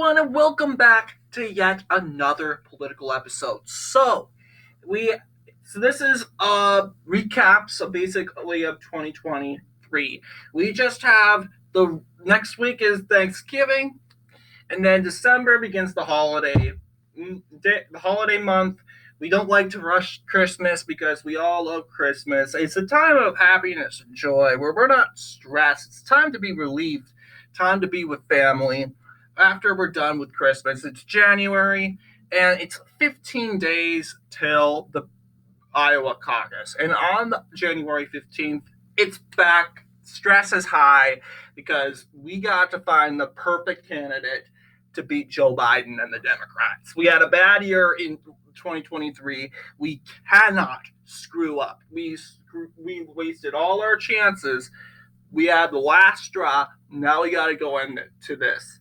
everyone, and welcome back to yet another political episode. This is a recap, so basically of 2023. We just have the next week is Thanksgiving, and then December begins the holiday month. We don't like to rush Christmas because we all love Christmas. It's a time of happiness and joy where we're not stressed. It's time to be relieved, time to be with family. After we're done with Christmas, it's January, and it's 15 days till the Iowa Caucus. And on January 15th, it's back. Stress is high because we got to find the perfect candidate to beat Joe Biden and the Democrats. We had a bad year in 2023. We cannot screw up. We wasted all our chances. We had the last straw. Now we got to go into this.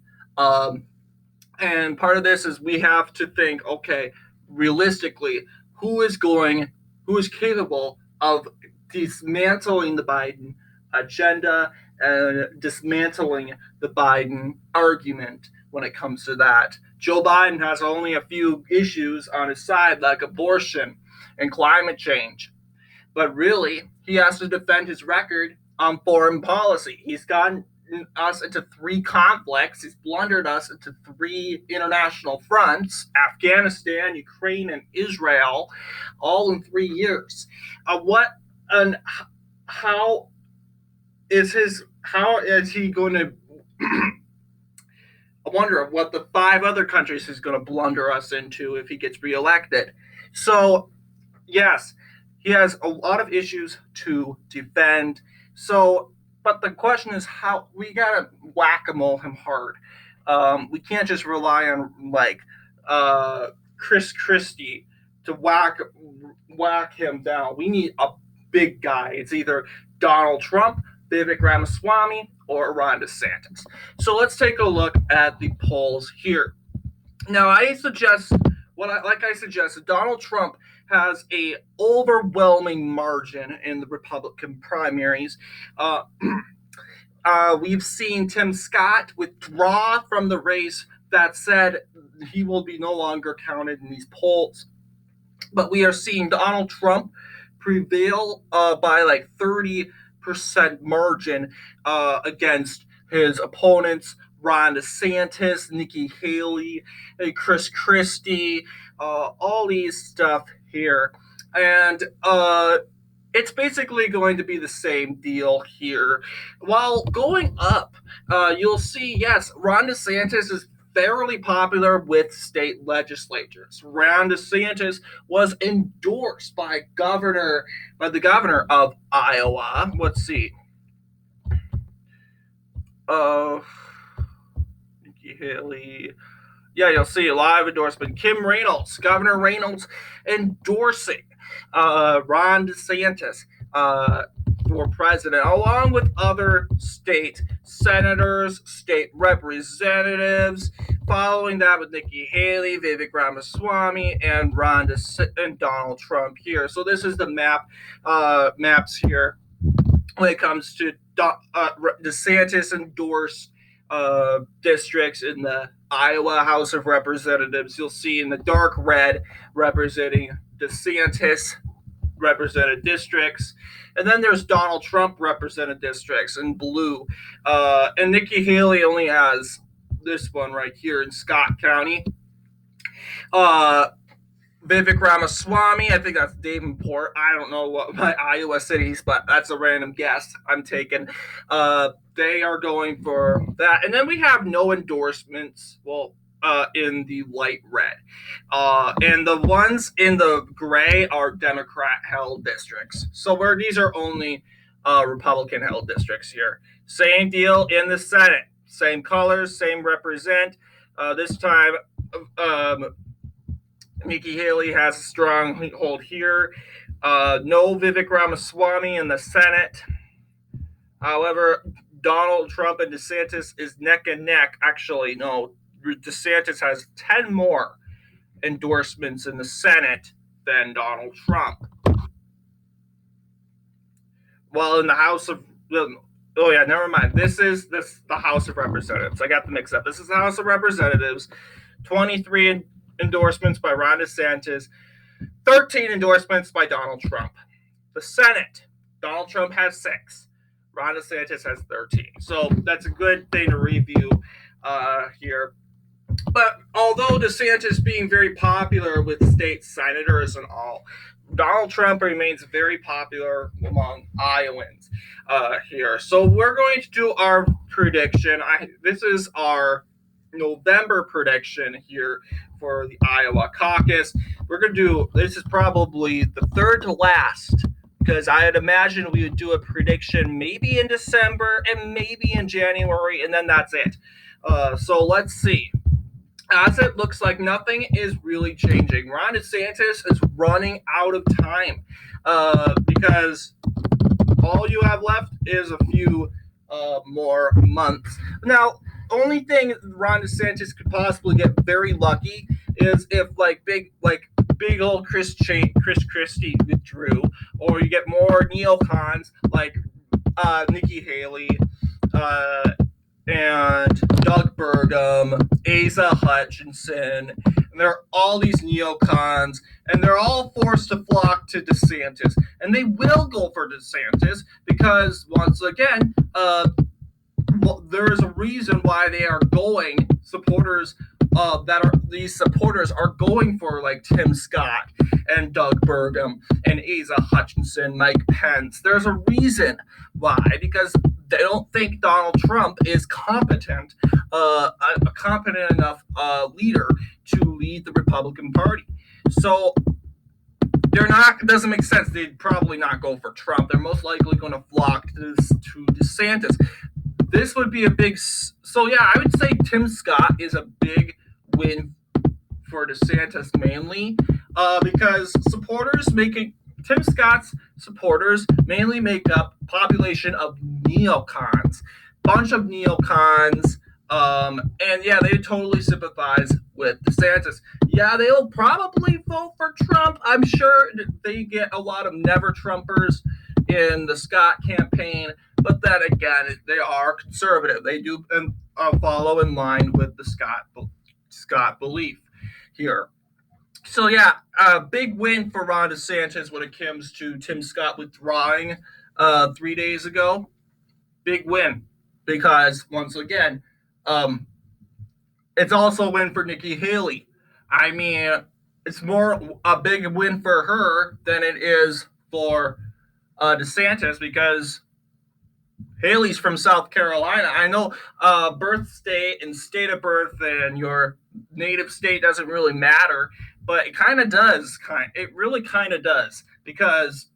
And part of this is we have to think, okay, realistically, who is capable of dismantling the Biden agenda and dismantling the Biden argument when it comes to that. Joe Biden has only a few issues on his side, like abortion and climate change. But really, he has to defend his record on foreign policy. He's gotten us into three conflicts. He's blundered us into three international fronts: Afghanistan, Ukraine, and Israel, all in 3 years. How is he going to? I wonder what the 5 other countries he's going to blunder us into if he gets reelected. So, yes, he has a lot of issues to defend. But the question is how we gotta whack-a-mole him hard. We can't just rely on Chris Christie to whack him down. We need a big guy. It's either Donald Trump, Vivek Ramaswamy, or Ron DeSantis. So let's take a look at the polls here. Now, I suggested, Donald Trump has a overwhelming margin in the Republican primaries. We've seen Tim Scott withdraw from the race. That said, he will be no longer counted in these polls. But we are seeing Donald Trump prevail by like 30% margin against his opponents, Ron DeSantis, Nikki Haley, Chris Christie, all these stuff here. And it's basically going to be the same deal here. While going up, you'll see, yes, Ron DeSantis is fairly popular with state legislatures. Ron DeSantis was endorsed by the governor of Iowa. Let's see. Nikki Haley. Yeah, you'll see a live endorsement. Kim Reynolds, Governor Reynolds, endorsing Ron DeSantis for president, along with other state senators, state representatives. Following that with Nikki Haley, Vivek Ramaswamy, and and Donald Trump here. So this is the maps here when it comes to DeSantis endorsed districts in the Iowa House of Representatives. You'll see in the dark red representing DeSantis represented districts. And then there's Donald Trump represented districts in blue. And Nikki Haley only has this one right here in Scott County. Vivek Ramaswamy, I think that's Davenport. I don't know what my Iowa cities, but that's a random guess I'm taking. They are going for that. And then we have no endorsements, in the light red. And the ones in the gray are Democrat-held districts. So these are only Republican-held districts here. Same deal in the Senate. Same colors, same represent. This time, Nikki Haley has a strong hold here. No Vivek Ramaswamy in the Senate. However, Donald Trump and DeSantis is neck and neck. Actually, no, DeSantis has 10 more endorsements in the Senate than Donald Trump. While in the House of Oh yeah, never mind. This is the House of Representatives. I got the mix up. This is the House of Representatives. 23 endorsements by Ron DeSantis, 13 endorsements by Donald Trump. The Senate, Donald Trump has 6. Ron DeSantis has 13. So that's a good thing to review here. But although DeSantis being very popular with state senators and all, Donald Trump remains very popular among Iowans here. So we're going to do our prediction. This is our November prediction here for the Iowa Caucus. We're going to do, this is probably the third to last, because I'd imagine we would do a prediction maybe in December and maybe in January, and then that's it. So let's see. As it looks like nothing is really changing. Ron DeSantis is running out of time because all you have left is a few more months. Now, only thing Ron DeSantis could possibly get very lucky is if big old Chris Christie withdrew, or you get more neocons like Nikki Haley, and Doug Burgum, Asa Hutchinson, and there are all these neocons, and they're all forced to flock to DeSantis. And they will go for DeSantis because, once again, there is a reason why they are going, these supporters are going for like Tim Scott and Doug Burgum and Asa Hutchinson, Mike Pence. There's a reason why, because they don't think Donald Trump is competent, a competent enough leader to lead the Republican Party. So they're not. It doesn't make sense. They'd probably not go for Trump. They're most likely going to flock to DeSantis. This would be a big. So yeah, I would say Tim Scott is a big win for DeSantis mainly because Tim Scott's supporters mainly make up a population of neocons, bunch of neocons, and yeah, they totally sympathize with DeSantis. Yeah, they'll probably vote for Trump. I'm sure they get a lot of never Trumpers in the Scott campaign, but then again, they are conservative. They do follow in line with the Scott belief here. So yeah, a big win for Ron DeSantis when it comes to Tim Scott withdrawing 3 days ago. Big win because once again, it's also a win for Nikki Haley. I mean, it's more a big win for her than it is for DeSantis because Haley's from South Carolina. I know birth state and state of birth and your native state doesn't really matter, but it kind of does. It really kind of does because,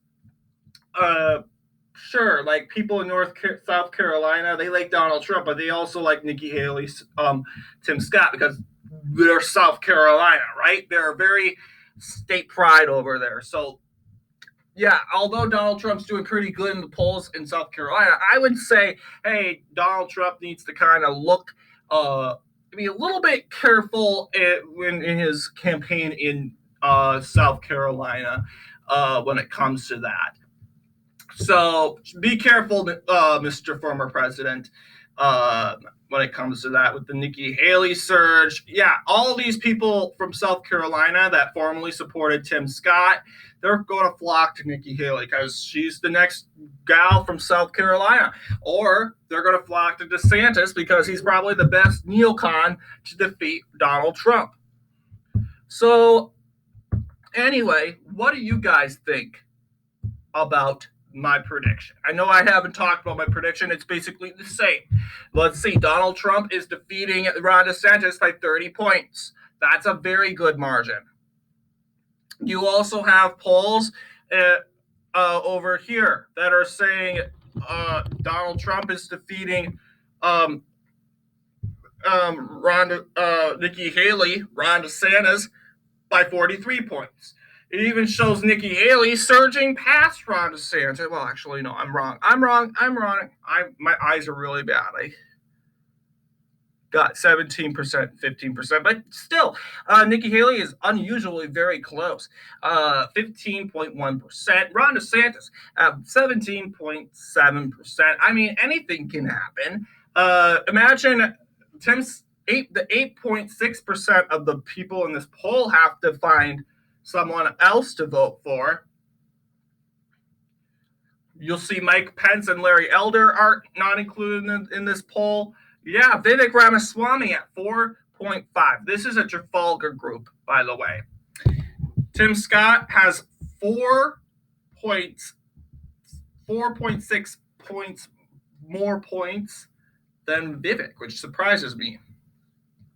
sure, like people in South Carolina, they like Donald Trump, but they also like Nikki Haley, Tim Scott because they're South Carolina, right? They're very state pride over there. So yeah, although Donald Trump's doing pretty good in the polls in South Carolina, I would say, hey, Donald Trump needs to kind of be a little bit careful in his campaign in South Carolina when it comes to that. So be careful, Mr. Former President, when it comes to that with the Nikki Haley surge. Yeah, all these people from South Carolina that formerly supported Tim Scott, they're going to flock to Nikki Haley because she's the next gal from South Carolina. Or they're going to flock to DeSantis because he's probably the best neocon to defeat Donald Trump. So anyway, what do you guys think about my prediction? I know I haven't talked about my prediction. It's basically the same. Let's see. Donald Trump is defeating Ron DeSantis by 30 points. That's a very good margin. You also have polls over here that are saying Donald Trump is defeating Nikki Haley, Ron DeSantis, by 43 points. It even shows Nikki Haley surging past Ron DeSantis. Well, actually, no, I'm wrong. My eyes are really bad. got 17%, 15%, but still, Nikki Haley is unusually very close. 15.1%. Ron DeSantis at 17.7%. I mean, anything can happen. Imagine the 8.6% of the people in this poll have to find someone else to vote for. You'll see Mike Pence and Larry Elder are not included in this poll. Yeah, Vivek Ramaswamy at 4.5. This is a Trafalgar group, by the way. Tim Scott has 4.6 points more points than Vivek, which surprises me.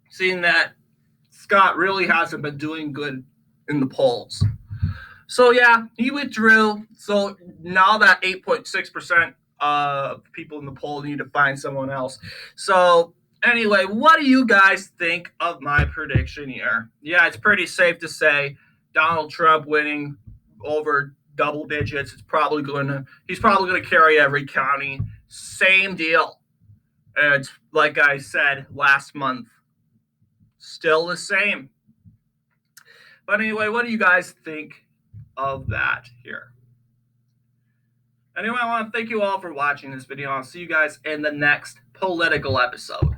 Seeing that Scott really hasn't been doing good in the polls. So yeah, he withdrew. So now that 8.6% of people in the poll need to find someone else. So anyway, what do you guys think of my prediction here? Yeah, it's pretty safe to say Donald Trump winning over double digits. He's probably going to carry every county. Same deal. And it's like I said last month. Still the same. But anyway, what do you guys think of that here? Anyway, I want to thank you all for watching this video. I'll see you guys in the next political episode.